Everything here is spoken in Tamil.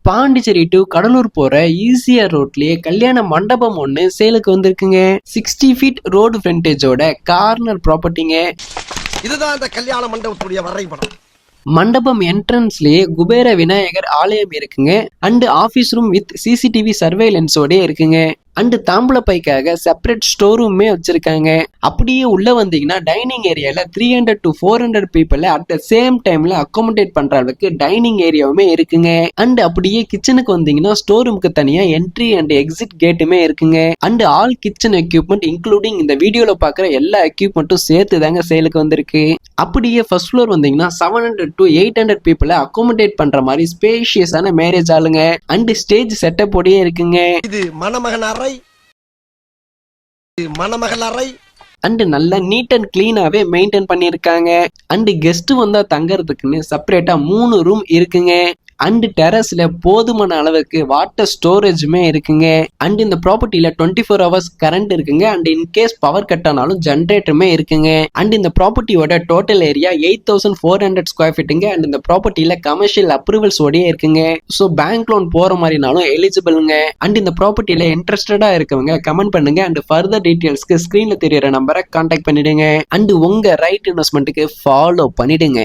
பாண்டிச்சேரி டு கடலூர் போற ஈசிஆர் ரோட்லயே கல்யாண மண்டபம் ஒண்ணு சேலுக்கு வந்திருக்குங்க. 60 ஃபீட் ரோடு ஃப்ரண்டேஜோட கார்னர் ப்ராப்பர்ட்டிங்க. இதுதான் அந்த கல்யாண மண்டபத்துடைய வரைபடம். மண்டபம் என்ட்ரன்ஸ்லயே குபேர விநாயகர் ஆலயம் இருக்குங்க. And office room with CCTV சர்வேலன்ஸோட இருக்குங்க. அண்ட் தாம்பூல பைக்காக செப்பரேட் ஸ்டோர் ரூமே வச்சிருக்காங்க. அப்படியே உள்ள வந்தீங்கன்னா டைனிங் ஏரியால 300 to 400 people at the same டைம்ல அகாமடேட் பண்ற அளவுக்கு டைனிங் ஏரியாவுமே இருக்குங்க. அண்ட் அப்படியே கிச்சனுக்கு வந்தீங்கன்னா ஸ்டோர் ரூமுக்கு தனியா என்ட்ரி அண்ட் எக்ஸிட் கேட்டுமே இருக்குங்க. And all kitchen equipment including இந்த வீடியோல பாக்குற எல்லா எக்யூப்மெண்ட்டும் சேர்த்து தாங்க சேலுக்கு வந்திருக்கு. அப்படியே ஃபர்ஸ்ட் ஃப்ளோர் வந்தீங்கன்னா 700 to 800 பீப்புளை அகாமடேட் பண்ற மாதிரி ஸ்பேஷியஸான மேரேஜ் ஆளுங்க. அண்ட் ஸ்டேஜ் செட்டப் ஓடயே இருக்குங்க. இது மணமகன் அறை, மணமகள் அறை. அண்ட் நல்லா நீட் அண்ட் கிளீனாவே மெயின்டைன் பண்ணிருக்காங்க. அண்ட் கெஸ்ட் வந்தா தங்கறதுக்குன்னு செப்பரேட்டா 3 ரூம் இருக்குங்க. அண்ட் டெரஸ்ல போதுமான அளவுக்கு வாட்டர் ஸ்டோரேஜுமே இருக்குங்க. அண்ட் இந்த ப்ராப்பர்ட்டில 24 hours கரண்ட் இருக்குங்க. அண்ட் இன்கேஸ் பவர் கட் ஆனாலும் ஜென்ரேட்டருமே இருக்குங்க. அண்ட் இந்த ப்ராப்பர்ட்டியோட டோட்டல் ஏரியா 8400 ஸ்கொயர் ஃபீட்டுங்க. அண்ட் இந்த ப்ராப்பர்ட்டில கமர்ஷியல் அப்ரூவல்ஸ் ஓடயே இருக்குங்க. ஸோ பேங்க் லோன் போற மாதிரினாலும் எலிஜிபிள்ங்க. அண்ட் இந்த ப்ராப்பர்ட்டில இன்ட்ரெஸ்டடா இருக்கவங்க கமெண்ட் பண்ணுங்க. அண்ட் ஃபர்தர் டீடைல்ஸ்க்கு ஸ்கிரீன்ல தெரியற நம்பரை கான்டாக்ட் பண்ணிடுங்க. அண்ட் உங்க ரைட் இன்வெஸ்ட்மெண்ட்டுக்கு ஃபாலோ பண்ணிடுங்க.